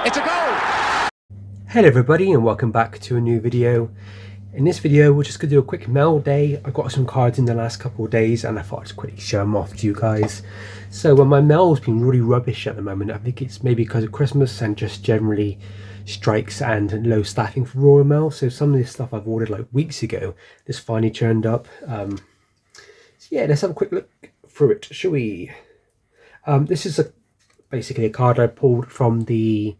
It's a goal! Hello everybody and welcome back to a new video. In this video we're just going to do a quick mail day. I got some cards in the last couple of days and I thought I'd just quickly show them off to you guys. So my mail's been really rubbish at the moment. I think it's maybe because of Christmas and just generally strikes and low staffing for Royal Mail. So some of this stuff I've ordered like weeks ago this finally turned up. So yeah, let's have a quick look through it, shall we? This is basically a card I pulled from the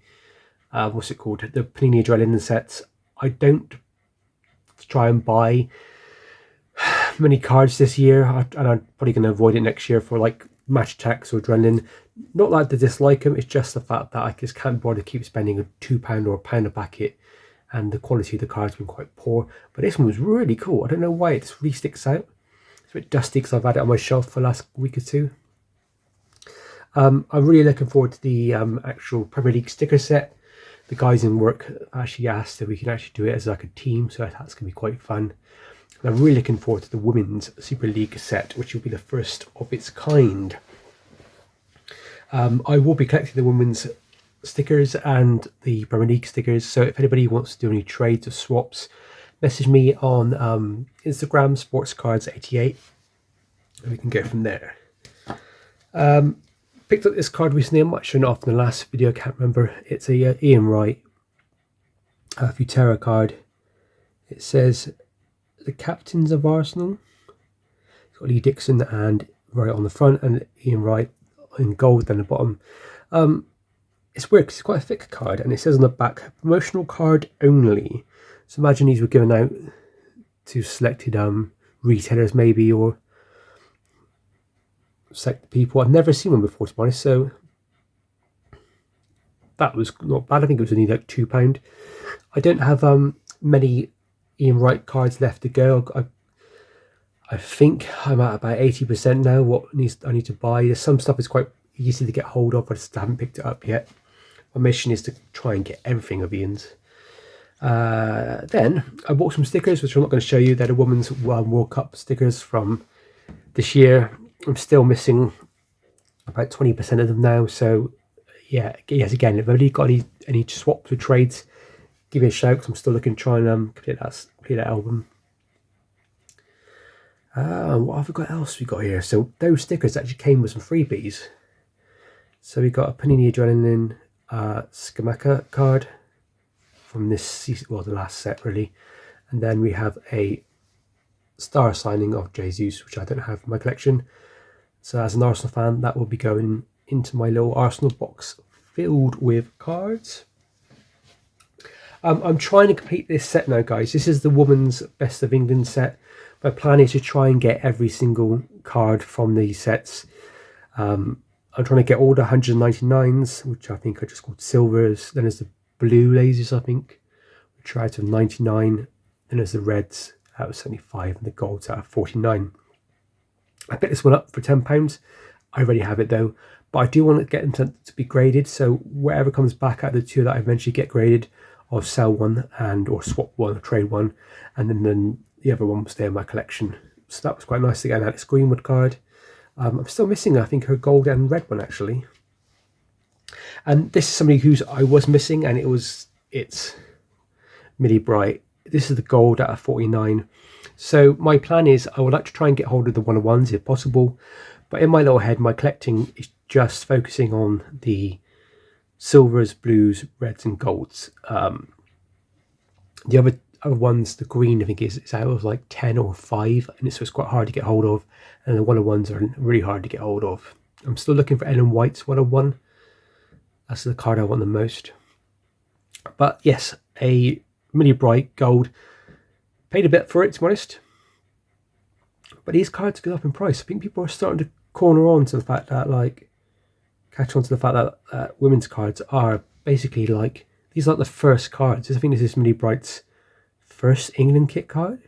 what's it called, the Panini Adrenaline sets. I don't try and buy many cards this year, and I'm probably going to avoid it next year for like Match Attax or Adrenaline. Not like I dislike them, it's just the fact that I just can't bother to keep spending a £2 or £1 a packet, and the quality of the cards has been quite poor. But this one was really cool. I don't know why it really sticks out. It's a bit dusty because I've had it on my shelf for the last week or two. I'm really looking forward to the actual Premier League sticker set. The guys in work actually asked if we can actually do it as like a team, so that's going to be quite fun. And I'm really looking forward to the Women's Super League set, which will be the first of its kind. I will be collecting the women's stickers and the Premier League stickers, so if anybody wants to do any trades or swaps, message me on Instagram, sportscards88, and we can go from there. Picked up this card recently. I'm not showing it off in the last video, I can't remember. It's a Ian Wright Futera card. It says the captains of Arsenal. It's got Lee Dixon and Wright on the front and Ian Wright in gold down the bottom. It's weird because it's quite a thick card, and it says on the back, promotional card only. So imagine these were given out to selected retailers maybe, or select people. I've never seen one before, to be honest, so that was not bad. I think it was only like £2. I don't have many Ian Wright cards left to go. I think I'm at about 80% now. What I need to buy. There's some stuff is quite easy to get hold of, but I just haven't picked it up yet. My mission is to try and get everything of Ian's. Then I bought some stickers, which I'm not going to show you. They're the Women's World Cup stickers from this year. I'm still missing about 20% of them now, so yeah, yes, again, if anybody got any swaps or trades, give me a shout, because I'm still looking to try and complete that album. What have we got else we got here? So those stickers actually came with some freebies. So we got a Panini Adrenaline Scamacca card from this season, well, the last set really, and then we have a star signing of Jesus, which I don't have in my collection. So as an Arsenal fan, that will be going into my little Arsenal box filled with cards. I'm trying to complete this set now, guys. This is the Women's Best of England set. My plan is to try and get every single card from these sets. I'm trying to get all the 199s, which I think are just called silvers. Then there's the blue lasers, I think, which are out of 99. Then there's the reds out of 75 and the golds out of 49. I picked this one up for £10. I already have it though, but I do want to get them to be graded. So whatever comes back out of the two that I eventually get graded, I'll sell one or swap one or trade one, and then the other one will stay in my collection. So that was quite nice to get an Alex Greenwood card. I'm still missing, I think, her gold and red one actually. And this is somebody who's I was missing, and it's Millie Bright. This is the gold out of 49. So my plan is I would like to try and get hold of the 101s if possible, but in my little head my collecting is just focusing on the silvers, blues, reds and golds. The other ones, the green, I think is out of like 10 or 5, and it's quite hard to get hold of, and the 101s are really hard to get hold of. I'm still looking for Ellen White's 101. That's the card I want the most. But yes, a Millie Bright gold. Paid a bit for it, to be honest. But these cards go up in price. I think people are starting to corner on to the fact that, like, catch on to the fact that women's cards are basically like, these are like the first cards. I think this is Millie Bright's first England kit card.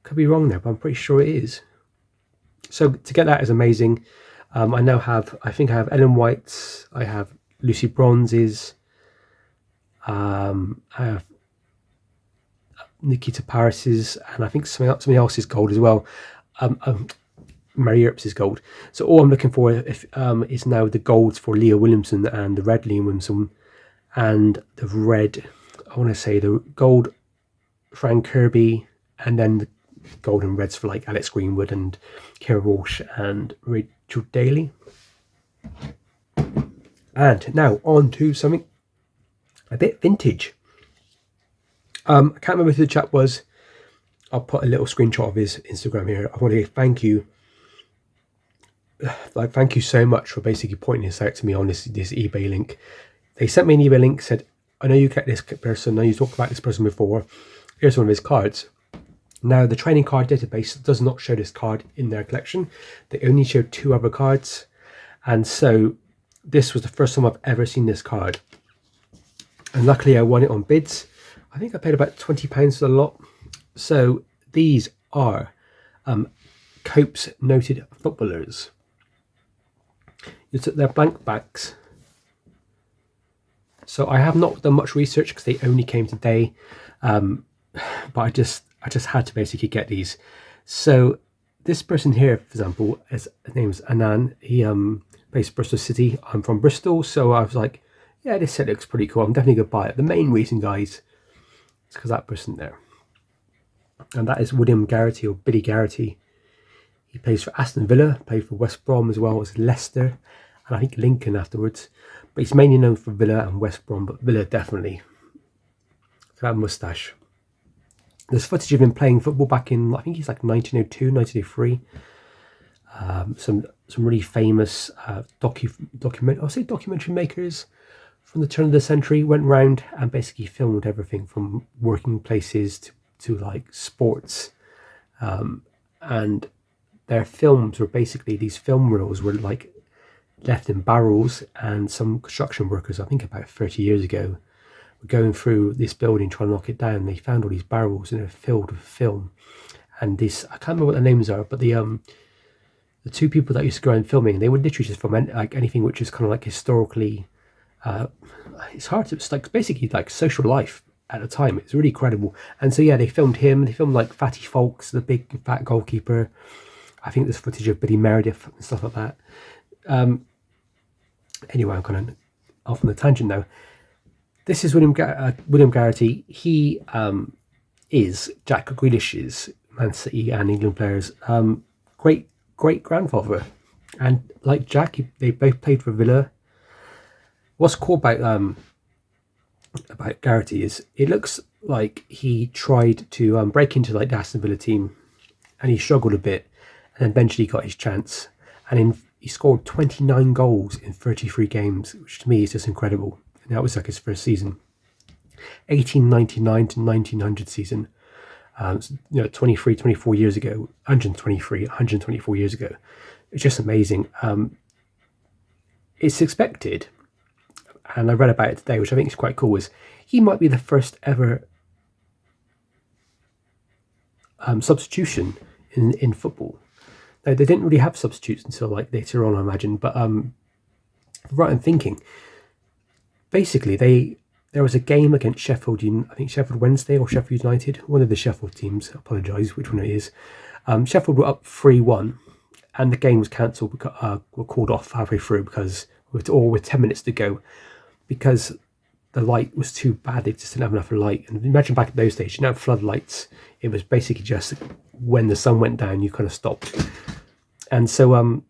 Could be wrong there, but I'm pretty sure it is. So to get that is amazing. I now have, I think I have Ellen White's, I have Lucy Bronze's, I have Nikita Paris's, and I think something else's gold as well. Mary Earps' gold. So all I'm looking for is now the golds for Leo Williamson and the red Leo Williamson, and the red, I want to say the gold Frank Kirby, and then the gold and reds for like Alex Greenwood and Kara Walsh and Rachel Daly. And now on to something a bit vintage. I can't remember who the chap was. I'll put a little screenshot of his Instagram here. I want to thank you. Thank you so much for basically pointing this out to me on this eBay link. They sent me an eBay link, said, I know you get this person, I know you talked about this person before. Here's one of his cards. Now, the trading card database does not show this card in their collection. They only show 2 other cards. And so this was the first time I've ever seen this card. And luckily I won it on bids. I think I paid about £20 for the lot. So these are Cope's noted footballers. You took their blank backs. So I have not done much research because they only came today, but I just had to basically get these. So this person here, for example, his name's Anan. He based Bristol City. I'm from Bristol, so I was like, yeah, this set looks pretty cool. I'm definitely gonna buy it. The main reason, guys, is because that person there, and that is William Garrity, or Billy Garrity. He plays for Aston Villa, played for West Brom as well as Leicester, and I think Lincoln afterwards. But he's mainly known for Villa and West Brom, but Villa definitely. That moustache. There's footage of him playing football back in, I think he's like 1902, 1903. Some really famous documentary makers from the turn of the century went round and basically filmed everything from working places to like sports. And their films were basically, these film reels were like left in barrels, and some construction workers, I think about 30 years ago, were going through this building trying to knock it down. They found all these barrels and they're filled with film. And this, I can't remember what their names are, but the 2 people that used to go around filming, they would literally just film like anything which is kind of like historically, it's hard to, it's like basically like social life at the time. It's really credible. And so yeah, they filmed him. They filmed like Fatty Folks, the big fat goalkeeper. I think there's footage of Billy Meredith and stuff like that. Anyway, I'm kind of off on the tangent now. This is William Garrity. He is Jack Grealish's Man City and England players' great grandfather, and like Jack, they both played for Villa. What's cool about Garrity is it looks like he tried to break into like the Aston Villa team, and he struggled a bit, and eventually got his chance, and he scored 29 goals in 33 games, which to me is just incredible. And that was like his first season. 1899 to 1900 season, 24 years ago, 124 years ago. It's just amazing. It's expected, and I read about it today, which I think is quite cool, is he might be the first ever substitution in football. Now, they didn't really have substitutes until like later on, I imagine, but right, I'm thinking, basically there was a game against Sheffield, I think Sheffield Wednesday or Sheffield United, one of the Sheffield teams, I apologise which one it is. Sheffield were up 3-1, and the game was cancelled, were called off halfway through because with 10 minutes to go, because the light was too bad. They just didn't have enough light. And imagine back in those days, you didn't have floodlights. It was basically just when the sun went down, you kind of stopped. And so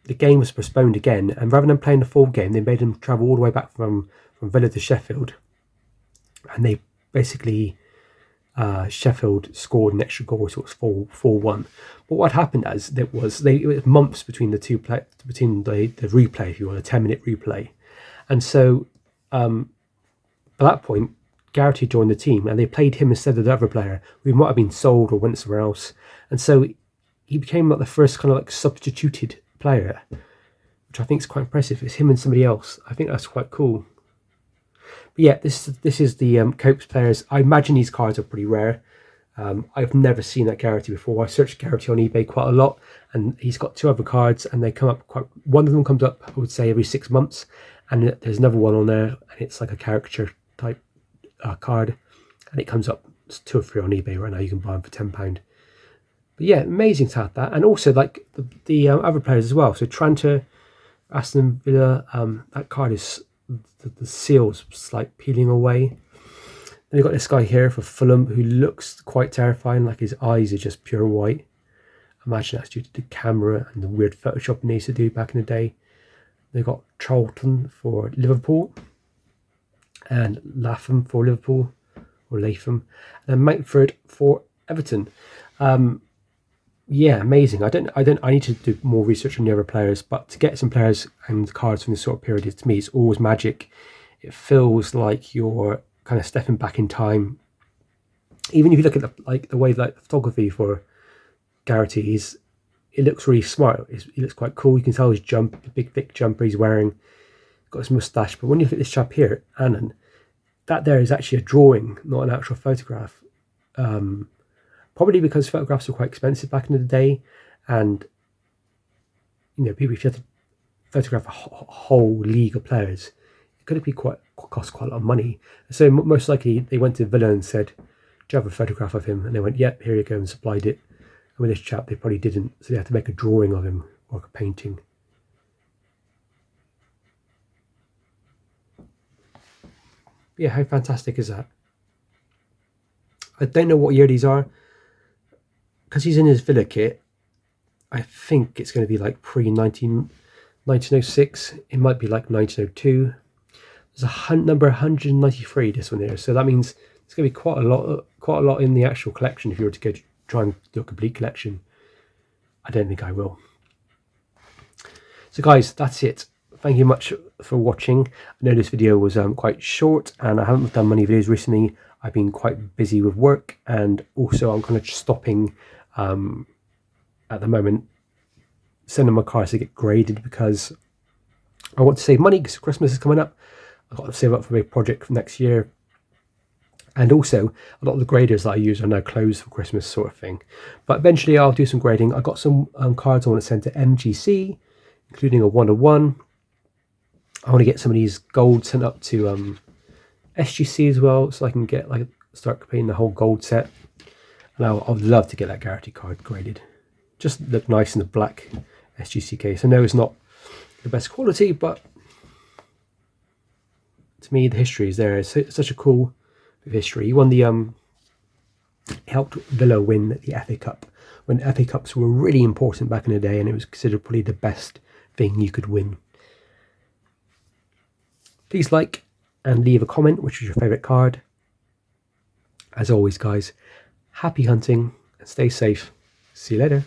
the game was postponed again, and rather than playing the full game, they made them travel all the way back from Villa to Sheffield, and they basically Sheffield scored an extra goal, so it was 4-1. But what happened it was months between the replay, if you want, a 10-minute replay, and so at that point, Garrity joined the team, and they played him instead of the other player who might have been sold or went somewhere else, and so he became like the first kind of like substituted player, which I think is quite impressive. It's him and somebody else. I think that's quite cool. But yeah, this is the Copes players. I imagine these cards are pretty rare. I've never seen that Garrity before. I searched Garrity on eBay quite a lot, and he's got 2 other cards, and they come up one of them comes up, I would say, every 6 months, and there's another one on there, and it's like a caricature type card, and it comes up. It's 2 or 3 on eBay right now. You can buy them for £10. But yeah, amazing to have that. And also like the other players as well. So Tranter, Aston Villa, that card is, the seal's just like peeling away. Then you've got this guy here for Fulham who looks quite terrifying, like his eyes are just pure white. Imagine that's due to the camera and the weird Photoshop he needs to do back in the day. They've got Charlton for Liverpool and Latham for Liverpool, or Latham, and then Mountford for Everton. Yeah, amazing. I need to do more research on the other players, but to get some players and cards from this sort of period, to me, it's always magic. It feels like you're kind of stepping back in time. Even if you look at the way like the photography for Garrity, it looks really smart. He looks quite cool. You can tell his jump, the big thick jumper he's wearing, got his moustache. But when you look at this chap here, Annan, that there is actually a drawing, not an actual photograph. Probably because photographs were quite expensive back in the day, and people, if you had to photograph a whole league of players, it could cost quite a lot of money. So most likely they went to Villa and said, "Do you have a photograph of him?" And they went, "Yep, here you go," and supplied it. And with this chap, they probably didn't, so they had to make a drawing of him or a painting. Yeah, how fantastic is that? I don't know what year these are, because he's in his Villa kit. I think it's going to be like pre-1906. It might be like 1902. There's a number 193, this one here. So that means it's going to be quite a lot in the actual collection if you were to go to try and do a complete collection. I don't think I will. So guys, that's it. Thank you much for watching. I know this video was quite short, and I haven't done many videos recently. I've been quite busy with work, and also I'm kind of stopping at the moment sending my cards to get graded, because I want to save money because Christmas is coming up. I've got to save up for a big project for next year. And also, a lot of the graders that I use are now closed for Christmas, sort of thing. But eventually I'll do some grading. I've got some cards I want to send to MGC, including a 101. I want to get some of these gold sent up to SGC as well, so I can get start completing the whole gold set. And I'd love to get that Garrity card graded. Just look nice in the black SGC case. I know it's not the best quality, but to me the history is there. It's such a cool history. He won the helped Villa win the FA Cup when FA Cups were really important back in the day, and it was considered probably the best thing you could win. Please like and leave a comment which was your favourite card. As always guys, happy hunting and stay safe. See you later.